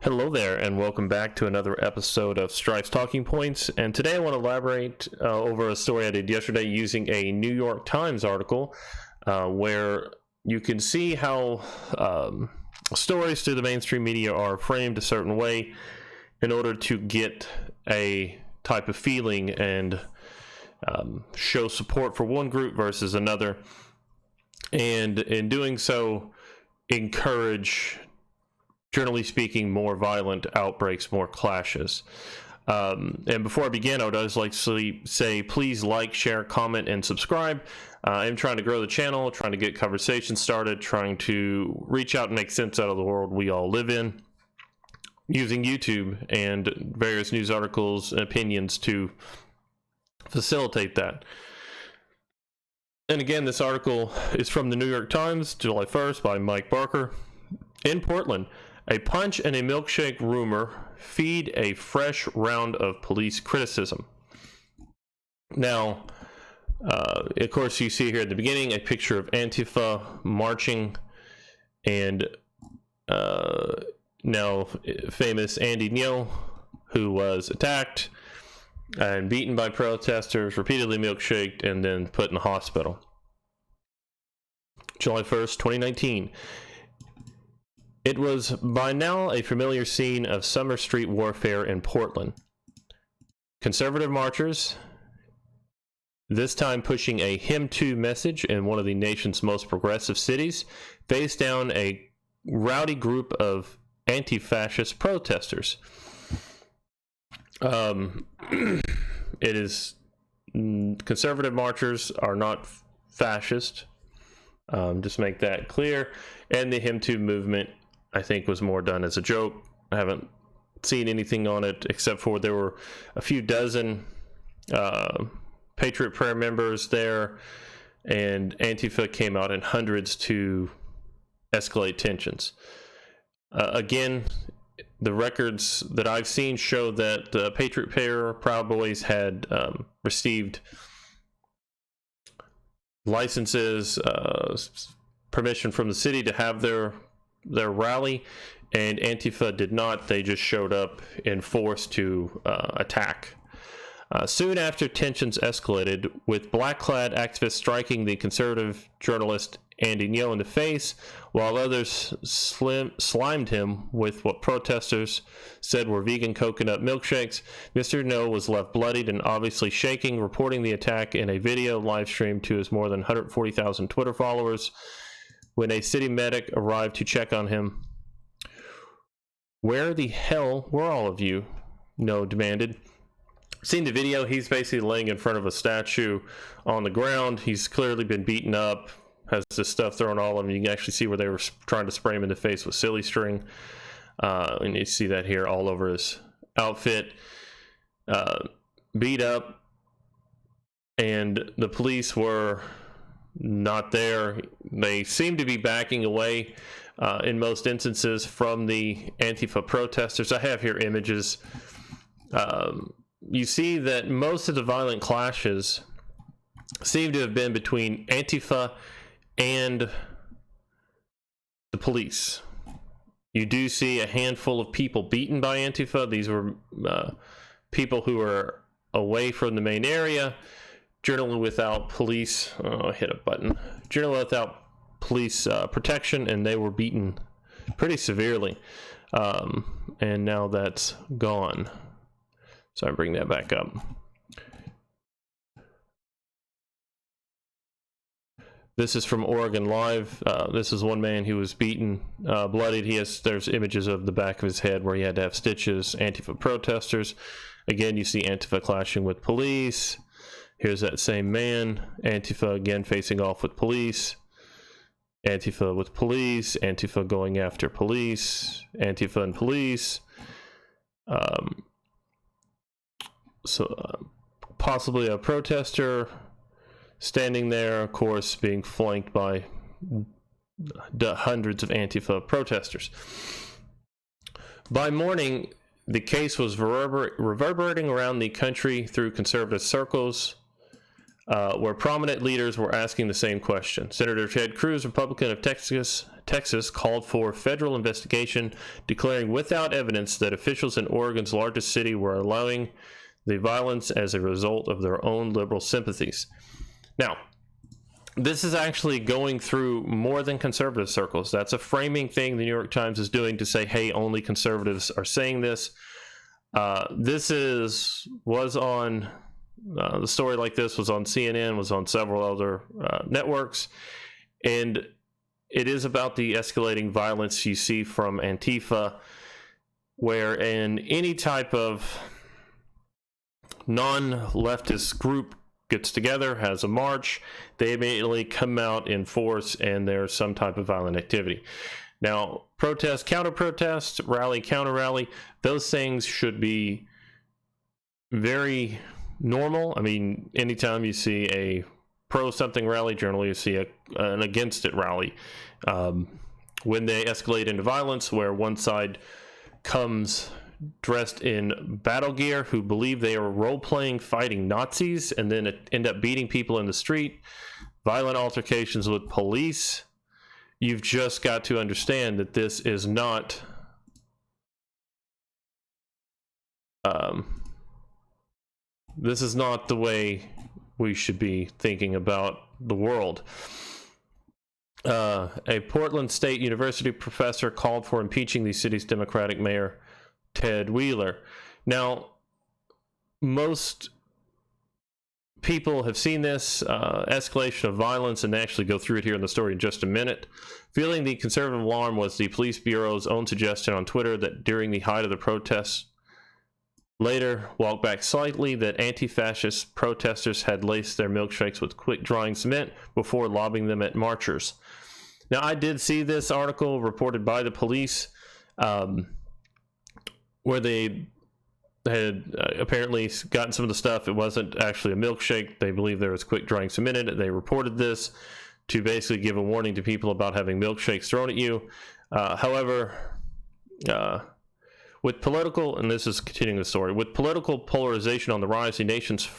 Hello there, and welcome back to another episode of Strife's Talking Points. And today I want to elaborate over a story I did yesterday using a New York Times article where you can see how stories through the mainstream media are framed a certain way in order to get a type of feeling and show support for one group versus another. And in doing so, encourage, generally speaking, more violent outbreaks, more clashes. And before I begin, I would always like to say, please like, share, comment, and subscribe. I'm trying to grow the channel, trying to get conversations started, trying to reach out and make sense out of the world we all live in, using YouTube and various news articles and opinions to facilitate that. And again, this article is from the New York Times, July 1st, by Mike Barker. In Portland, a punch and a milkshake rumor feed a fresh round of police criticism. Now, of course, you see here at the beginning a picture of Antifa marching, and now famous Andy Ngo, who was attacked and beaten by protesters, repeatedly milkshaked, and then put in the hospital. July 1st, 2019. It was by now a familiar scene of summer street warfare in Portland. Conservative marchers, this time pushing a Him Too message in one of the nation's most progressive cities, faced down a rowdy group of anti-fascist protesters. It is conservative marchers are not fascist. Just make that clear. And the Him Too movement, I think, was more done as a joke. I haven't seen anything on it except for there were a few dozen Patriot Prayer members there, and Antifa came out in hundreds to escalate tensions. Again, the records that I've seen show that the Patriot Prayer Proud Boys had received licenses, permission from the city to have their rally, and Antifa did not. They just showed up in force to attack. Soon after, tensions escalated, with black-clad activists striking the conservative journalist Andy Ngo in the face, while others slimed him with what protesters said were vegan coconut milkshakes. Mr. Ngo was left bloodied and obviously shaking, reporting the attack in a video live stream to his more than 140,000 Twitter followers. When a city medic arrived to check on him, "Where the hell were all of you?" Ngo demanded. Seen the video, he's basically laying in front of a statue on the ground. He's clearly been beaten up, has this stuff thrown all of him. You can actually see where they were trying to spray him in the face with silly string. And you see that here all over his outfit. Beat up. And the police were not there. They seem to be backing away in most instances from the Antifa protesters. I have here images. You see that most of the violent clashes seem to have been between Antifa and the police. You do see a handful of people beaten by Antifa. These were people who were away from the main area, generally without police. I hit a button. Generally without police protection, and they were beaten pretty severely. And now that's gone. So I bring that back up. This is from Oregon Live. This is one man who was beaten, bloodied. There's images of the back of his head where he had to have stitches. Antifa protesters. Again, you see Antifa clashing with police. Here's that same man. Antifa again facing off with police. Antifa with police. Antifa going after police. Antifa and police. Possibly a protester standing there, of course, being flanked by hundreds of Antifa protesters. By morning, the case was reverberating around the country through conservative circles. where prominent leaders were asking the same question. Senator Ted Cruz, Republican of Texas, called for federal investigation, declaring without evidence that officials in Oregon's largest city were allowing the violence as a result of their own liberal sympathies. Now, this is actually going through more than conservative circles. That's a framing thing the New York Times is doing to say, hey, only conservatives are saying this. Was on the story like this was on CNN, was on several other networks, and it is about the escalating violence you see from Antifa, where in any type of non-leftist group gets together, has a march, they immediately come out in force and there's some type of violent activity. Now, protest, counter-protest, rally, counter-rally, those things should be very normal. I mean, anytime you see a pro-something rally, generally you see an against-it rally. When they escalate into violence, where one side comes dressed in battle gear who believe they are role-playing fighting Nazis and then end up beating people in the street, violent altercations with police, you've just got to understand that this is not the way we should be thinking about the world. A Portland State University professor called for impeaching the city's Democratic mayor, Ted Wheeler. Now, most people have seen this escalation of violence, and they actually go through it here in the story in just a minute. Feeling the conservative alarm was the police bureau's own suggestion on Twitter that during the height of the protests, later walked back slightly, that anti-fascist protesters had laced their milkshakes with quick-drying cement before lobbing them at marchers. Now, I did see this article reported by the police, where they had apparently gotten some of the stuff. It wasn't actually a milkshake. They believe there was quick drying cement in it. They reported this to basically give a warning to people about having milkshakes thrown at you. However, with political, and this is continuing the story, with political polarization on the rise, the nation's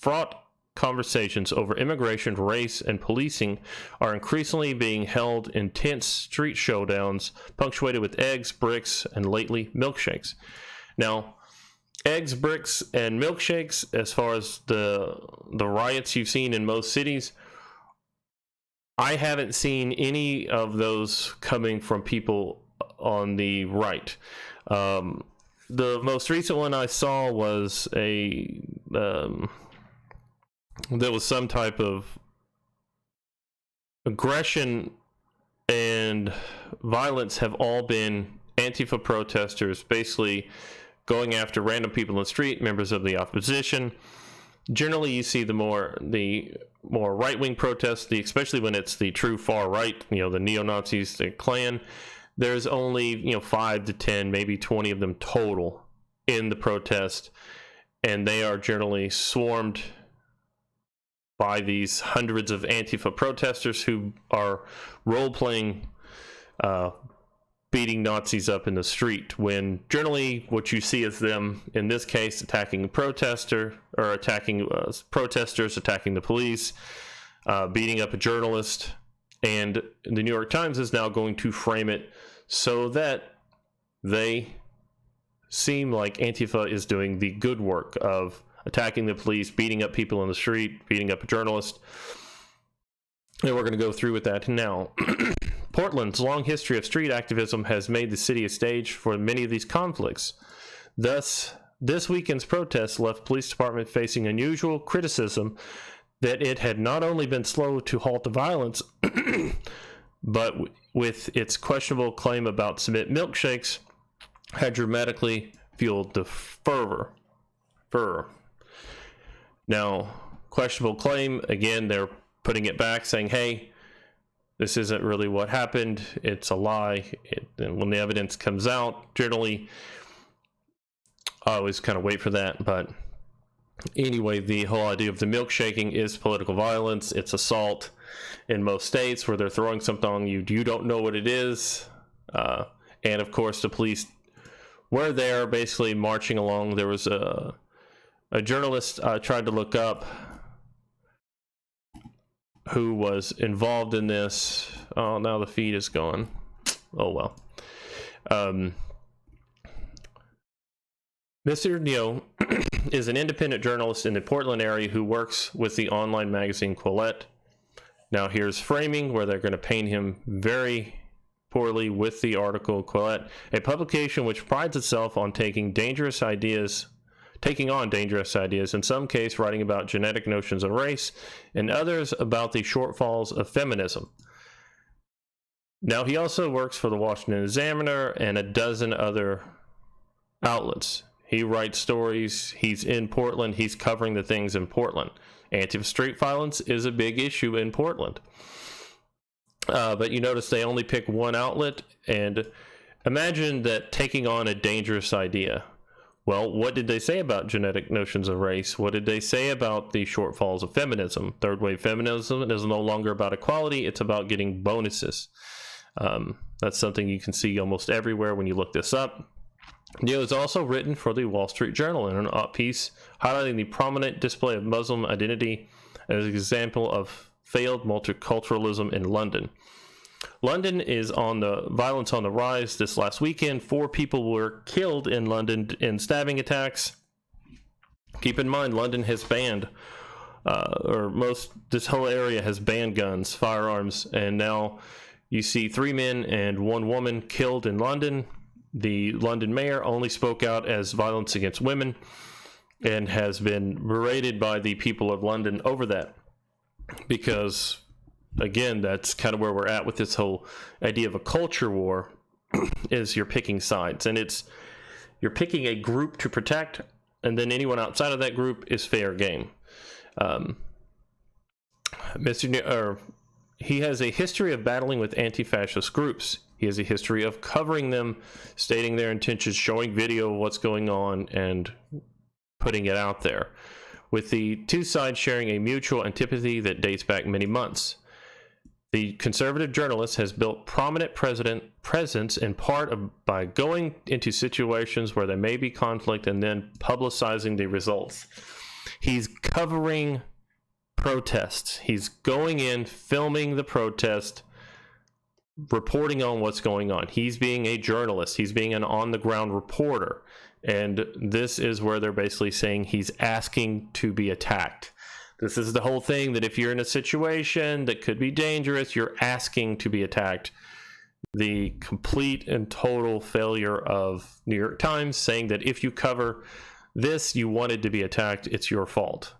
fraught conversations over immigration, race, and policing are increasingly being held in tense street showdowns punctuated with eggs, bricks, and lately milkshakes. Now, eggs, bricks, and milkshakes, as far as the riots you've seen in most cities, I haven't seen any of those coming from people on the right. The most recent one I saw was there was some type of aggression and violence have all been Antifa protesters basically going after random people in the street, members of the opposition. Generally, you see the more right-wing protests, especially when it's the true far right, the neo-Nazis, the Klan. There's only 5 to 10, maybe 20 of them total in the protest, and they are generally swarmed by these hundreds of Antifa protesters who are role-playing beating Nazis up in the street, when generally what you see is them, in this case, attacking a protester, or attacking protesters, attacking the police, beating up a journalist. And the New York Times is now going to frame it so that they seem like Antifa is doing the good work of attacking the police, beating up people in the street, beating up a journalist. And we're going to go through with that now. Portland's long history of street activism has made the city a stage for many of these conflicts. Thus, this weekend's protests left police department facing unusual criticism that it had not only been slow to halt the violence, but with its questionable claim about cement milkshakes, had dramatically fueled the fervor. Now, questionable claim, again, they're putting it back, saying, hey, this isn't really what happened, it's a lie. And when the evidence comes out, generally, I always kind of wait for that, but anyway, the whole idea of the milkshaking is political violence. It's assault in most states where they're throwing something on you. You don't know what it is. And of course, the police were there basically marching along. There was a journalist tried to look up who was involved in this. Oh, now the feed is gone. Oh well. Mr. Neo is an independent journalist in the Portland area who works with the online magazine Quillette. Now here's framing where they're going to paint him very poorly with the article Quillette, a publication which prides itself on taking on dangerous ideas, in some case writing about genetic notions of race, and others about the shortfalls of feminism. Now he also works for the Washington Examiner and a dozen other outlets. He writes stories, he's in Portland, he's covering the things in Portland. Anti-street violence is a big issue in Portland. But you notice they only pick one outlet, and imagine that taking on a dangerous idea. Well, what did they say about genetic notions of race? What did they say about the shortfalls of feminism? Third wave feminism is no longer about equality, it's about getting bonuses. That's something you can see almost everywhere when you look this up. Neo has also written for the Wall Street Journal in an op piece highlighting the prominent display of Muslim identity as an example of failed multiculturalism in London. London is on the violence on the rise. This last weekend, 4 people were killed in London in stabbing attacks. Keep in mind, London has banned, this whole area has banned guns, firearms, and now you see 3 men and 1 woman killed in London. The London mayor only spoke out as violence against women and has been berated by the people of London over that. Because, again, that's kind of where we're at with this whole idea of a culture war, is you're picking sides. And you're picking a group to protect, and then anyone outside of that group is fair game. He has a history of battling with anti-fascist groups. He has a history of covering them, stating their intentions, showing video of what's going on, and putting it out there, with the two sides sharing a mutual antipathy that dates back many months. The conservative journalist has built prominent presence in part by going into situations where there may be conflict and then publicizing the results. He's covering protests. He's going in, filming the protest, reporting on what's going on. He's being a journalist. He's being an on-the-ground reporter. And this is where they're basically saying he's asking to be attacked. This is the whole thing, that if you're in a situation that could be dangerous, you're asking to be attacked. The complete and total failure of New York Times, saying that if you cover this, you wanted to be attacked, it's your fault.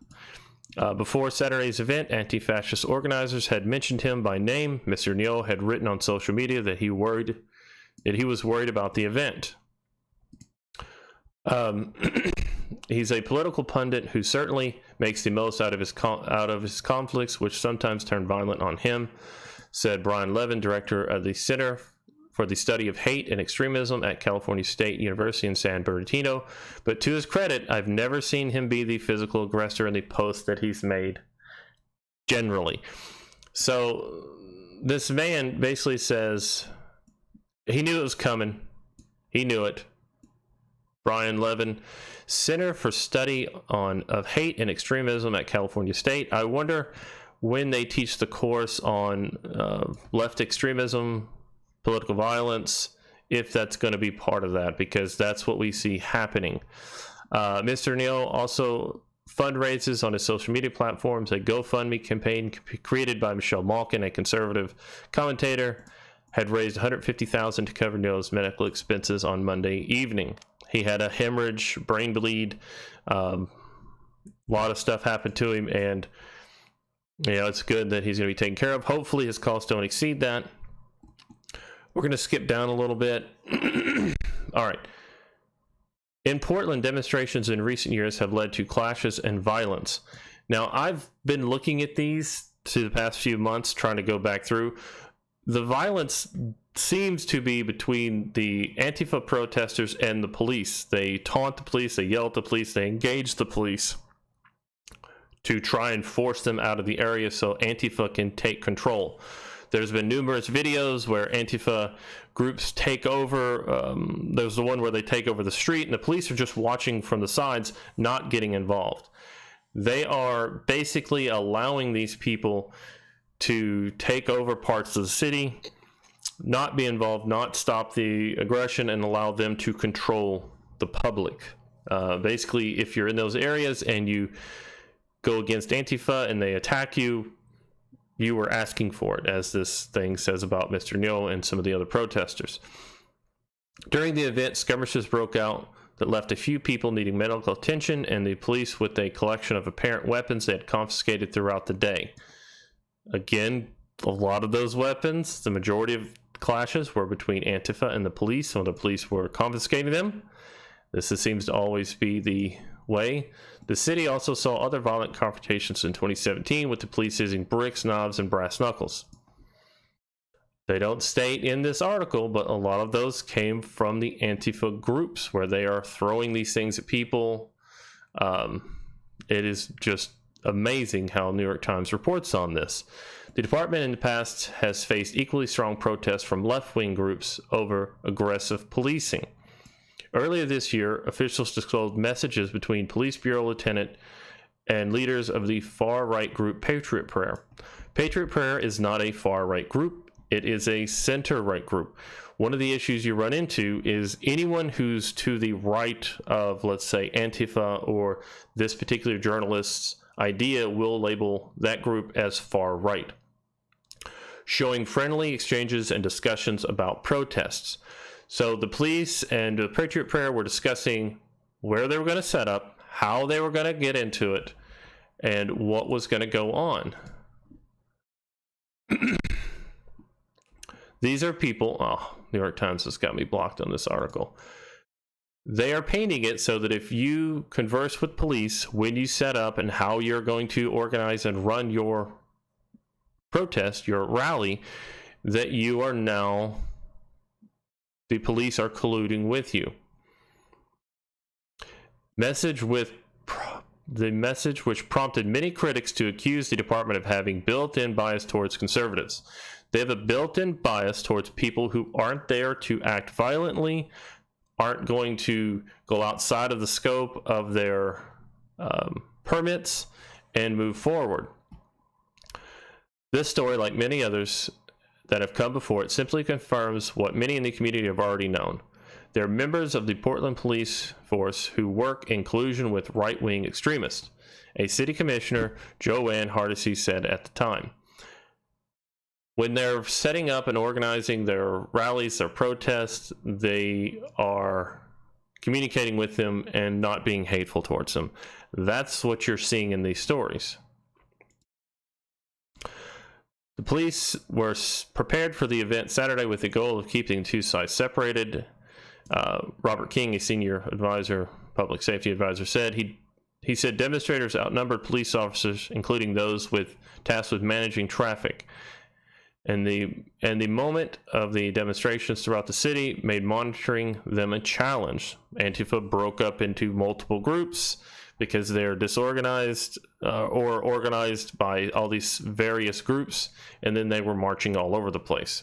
Before Saturday's event, anti-fascist organizers had mentioned him by name. Mr. Neo had written on social media that he was worried about the event. He's a political pundit who certainly makes the most out of his conflicts, which sometimes turn violent on him, said Brian Levin, director of the Center for the Study of Hate and Extremism at California State University in San Bernardino. But to his credit, I've never seen him be the physical aggressor in the posts that he's made, generally. So this man basically says he knew it was coming. He knew it. Brian Levin, Center for Study of Hate and Extremism at California State. I wonder when they teach the course on left extremism, political violence, if that's going to be part of that, because that's what we see happening. Mr. Neal also fundraises on his social media platforms. A GoFundMe campaign created by Michelle Malkin, a conservative commentator, had raised $150,000 to cover Neal's medical expenses on Monday evening. He had a hemorrhage, brain bleed, a lot of stuff happened to him, and it's good that he's going to be taken care of. Hopefully his costs don't exceed that. We're going to skip down a little bit. All right. In Portland, demonstrations in recent years have led to clashes and violence. Now, I've been looking at these to the past few months, trying to go back through. The violence seems to be between the Antifa protesters and the police. They taunt the police, they yell at the police, they engage the police to try and force them out of the area so Antifa can take control. There's been numerous videos where Antifa groups take over. There's the one where they take over the street and the police are just watching from the sides, not getting involved. They are basically allowing these people to take over parts of the city, not be involved, not stop the aggression, and allow them to control the public. Basically, if you're in those areas and you go against Antifa and they attack you, you were asking for it, as this thing says about Mr. Neal and some of the other protesters. During the event, skirmishes broke out that left a few people needing medical attention and the police with a collection of apparent weapons they had confiscated throughout the day. Again, a lot of those weapons, the majority of clashes were between Antifa and the police, so the police were confiscating them. This seems to always be the way. The city also saw other violent confrontations in 2017 with the police using bricks, knives, and brass knuckles. They don't state in this article, but a lot of those came from the Antifa groups where they are throwing these things at people. It is just amazing how New York Times reports on this. The department in the past has faced equally strong protests from left-wing groups over aggressive policing. Earlier this year, officials disclosed messages between Police Bureau Lieutenant and leaders of the far-right group Patriot Prayer. Patriot Prayer is not a far-right group. It is a center-right group. One of the issues you run into is anyone who's to the right of, let's say, Antifa or this particular journalist's idea will label that group as far-right, showing friendly exchanges and discussions about protests. So the police and the Patriot Prayer were discussing where they were going to set up, how they were going to get into it, and what was going to go on. These are people, New York Times has got me blocked on this article. They are painting it so that if you converse with police when you set up and how you're going to organize and run your protest, your rally, that you are now, the police are colluding with you. The message which prompted many critics to accuse the department of having built-in bias towards conservatives. They have a built-in bias towards people who aren't there to act violently, aren't going to go outside of the scope of their permits and move forward. This story, like many others that have come before it, simply confirms what many in the community have already known. They're members of the Portland Police Force who work in collusion with right-wing extremists, a city commissioner, Joanne Hardesty, said at the time. When they're setting up and organizing their rallies, their protests, they are communicating with them and not being hateful towards them. That's what you're seeing in these stories. The police were prepared for the event Saturday with the goal of keeping two sides separated. Robert King, a senior advisor, public safety advisor, said he said demonstrators outnumbered police officers, including those tasked with managing traffic. And the moment of the demonstrations throughout the city made monitoring them a challenge. Antifa broke up into multiple groups because they're disorganized or organized by all these various groups, and then they were marching all over the place.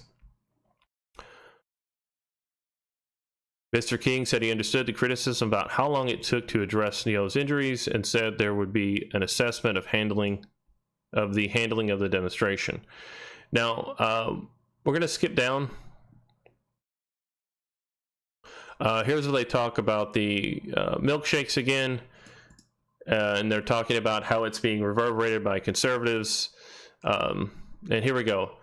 Mr. King said he understood the criticism about how long it took to address Neal's injuries and said there would be an assessment of the handling of the demonstration. Now, we're going to skip down. Here's where they talk about the milkshakes again, and they're talking about how it's being reverberated by conservatives. And here we go.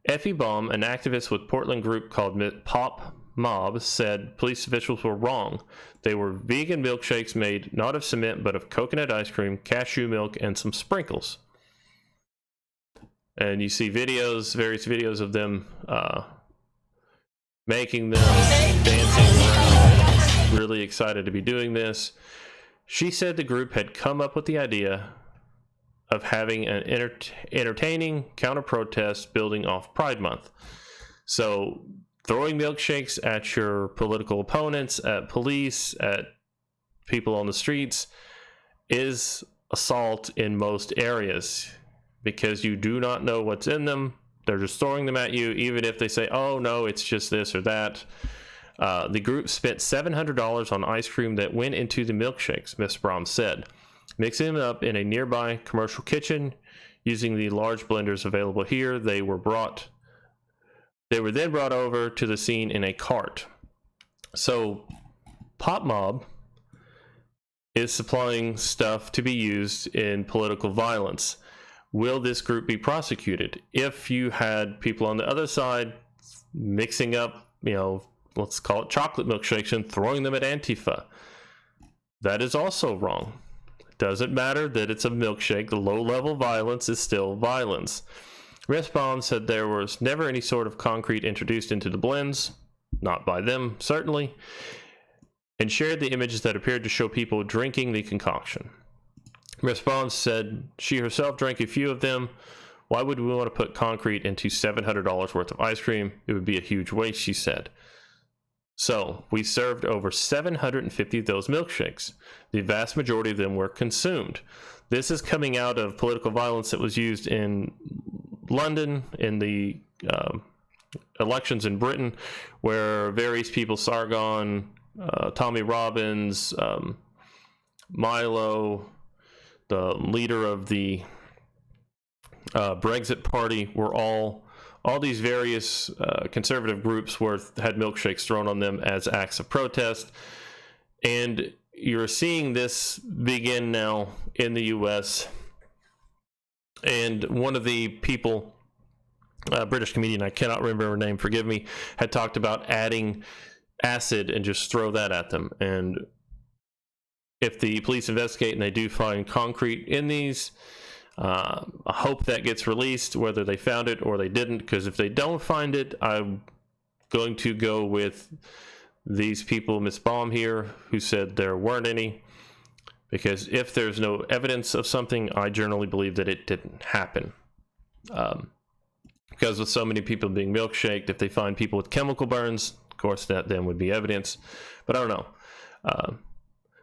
Effie Baum, an activist with Portland group called Pop Mob, said police officials were wrong. They were vegan milkshakes made not of cement but of coconut ice cream, cashew milk, and some sprinkles. And you see various videos of them making them, dancing around, really excited to be doing this. She said the group had come up with the idea of having an entertaining counter-protest building off Pride Month. So throwing milkshakes at your political opponents, at police, at people on the streets is assault in most areas because you do not know what's in them. They're just throwing them at you, even if they say, oh no, it's just this or that. The group spent $700 on ice cream that went into the milkshakes, Ms. Baum said. Mixing them up in a nearby commercial kitchen using the large blenders available here. They were then brought over to the scene in a cart. So Pop Mob is supplying stuff to be used in political violence. Will this group be prosecuted? If you had people on the other side mixing up, let's call it chocolate milkshakes and throwing them at Antifa, that is also wrong. It doesn't matter that it's a milkshake. The low-level violence is still violence. Respawn said there was never any sort of concrete introduced into the blends, not by them, certainly, and shared the images that appeared to show people drinking the concoction. Respawn said she herself drank a few of them. Why would we want to put concrete into $700 worth of ice cream? It would be a huge waste, she said. So, we served over 750 of those milkshakes. The vast majority of them were consumed. This is coming out of political violence that was used in London in the elections in Britain, where various people, Sargon, Tommy Robbins, Milo, the leader of the Brexit Party, were all these various conservative groups had milkshakes thrown on them as acts of protest. And you're seeing this begin now in the U.S. And one of the people, a British comedian, I cannot remember her name, forgive me, had talked about adding acid and just throw that at them. And if the police investigate and they do find concrete in these, I hope that gets released, whether they found it or they didn't, because if they don't find it, I'm going to go with these people, Miss Baum here, who said there weren't any, because if there's no evidence of something, I generally believe that it didn't happen. Because with so many people being milkshaked, if they find people with chemical burns, of course that then would be evidence, but I don't know.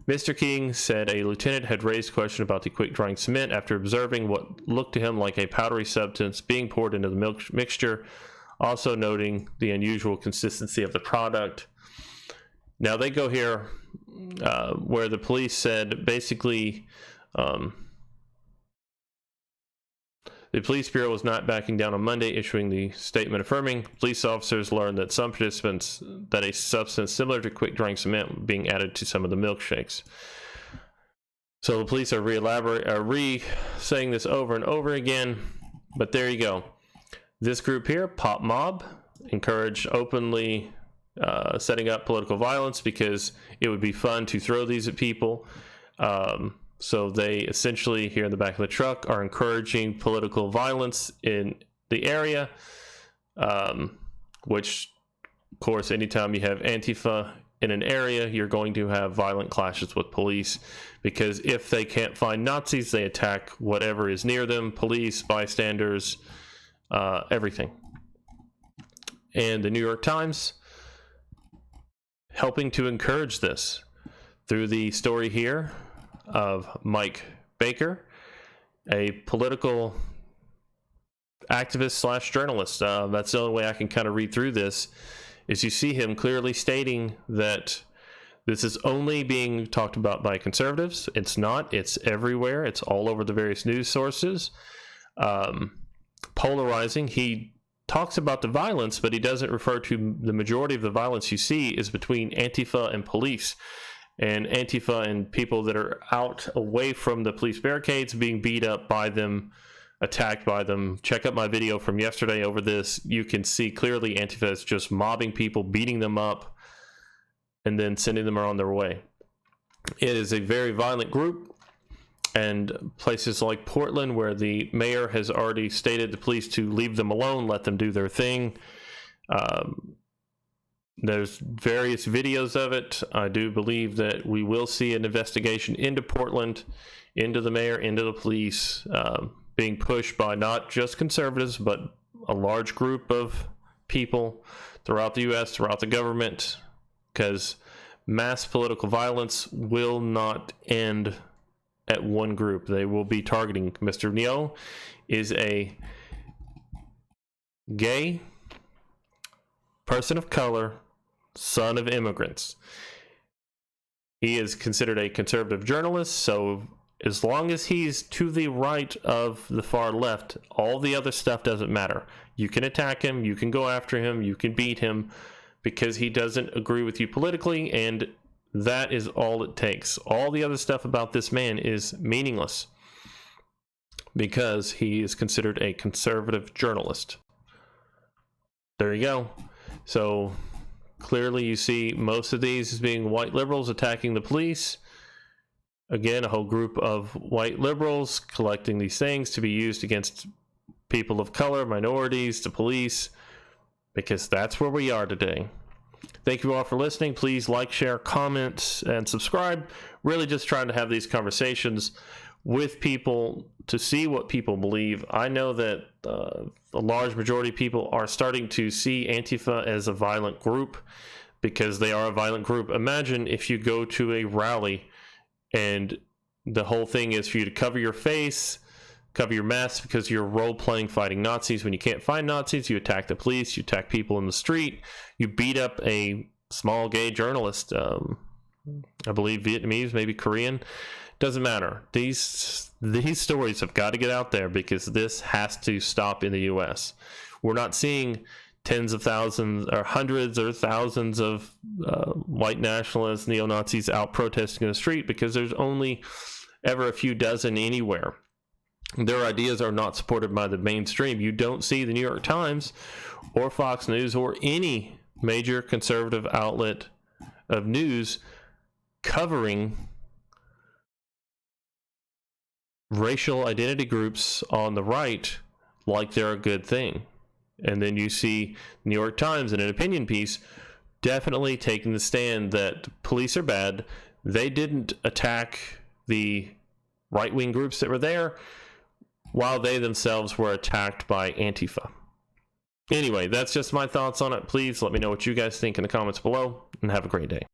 Mr. King said a lieutenant had raised question about the quick-drying cement after observing what looked to him like a powdery substance being poured into the mixture, also noting the unusual consistency of the product. Now they go here where the police said basically the police bureau was not backing down on Monday, issuing the statement affirming police officers learned that some participants that a substance similar to quick-drying cement was being added to some of the milkshakes. So the police are saying this over and over again, but there you go. This group here, Pop Mob, encouraged openly setting up political violence because it would be fun to throw these at people. So they essentially, here in the back of the truck, are encouraging political violence in the area, which, of course, anytime you have Antifa in an area, you're going to have violent clashes with police, because if they can't find Nazis, they attack whatever is near them, police, bystanders, everything. And the New York Times helping to encourage this through the story here of Mike Baker, a political activist / journalist. That's the only way I can kind of read through this, is you see him clearly stating that this is only being talked about by conservatives. It's not. It's everywhere. It's all over the various news sources. Polarizing. He talks about the violence, but he doesn't refer to the majority of the violence you see is between Antifa and police. And Antifa and people that are out away from the police barricades being beat up by them, attacked by them. Check out my video from yesterday over this. You can see clearly Antifa is just mobbing people, beating them up, and then sending them on their way. It is a very violent group, and places like Portland, where the mayor has already stated the police to leave them alone, let them do their thing. There's various videos of it. I do believe that we will see an investigation into Portland, into the mayor, into the police, being pushed by not just conservatives, but a large group of people throughout the U.S., throughout the government, because mass political violence will not end at one group. They will be targeting. Mr. Neo is a gay person of color, son of immigrants. He is considered a conservative journalist, so As long as he's to the right of the far left, all the other stuff doesn't matter. You can attack him, you can go after him, you can beat him because he doesn't agree with you politically, and that is all it takes. All the other stuff about this man is meaningless because he is considered a conservative journalist. There you go. So clearly you see most of these as being white liberals attacking the police. Again, a whole group of white liberals collecting these things to be used against people of color, minorities, the police, because that's where we are today. Thank you all for listening. Please like, share, comment, and subscribe. Really just trying to have these conversations with people to see what people believe. I know that a large majority of people are starting to see Antifa as a violent group because they are a violent group. Imagine if you go to a rally and the whole thing is for you to cover your face, cover your mouth because you're role-playing fighting Nazis. When you can't find Nazis, you attack the police, you attack people in the street, you beat up a small gay journalist, I believe Vietnamese, maybe Korean. Doesn't matter. These stories have got to get out there because this has to stop in the U.S. We're not seeing tens of thousands or hundreds or thousands of white nationalists, neo-Nazis out protesting in the street because there's only ever a few dozen anywhere. Their ideas are not supported by the mainstream. You don't see the New York Times or Fox News or any major conservative outlet of news covering racial identity groups on the right like they're a good thing. And then you see New York Times in an opinion piece definitely taking the stand that police are bad. They didn't attack the right-wing groups that were there while they themselves were attacked by Antifa. Anyway, that's just my thoughts on it. Please let me know what you guys think in the comments below, and have a great day.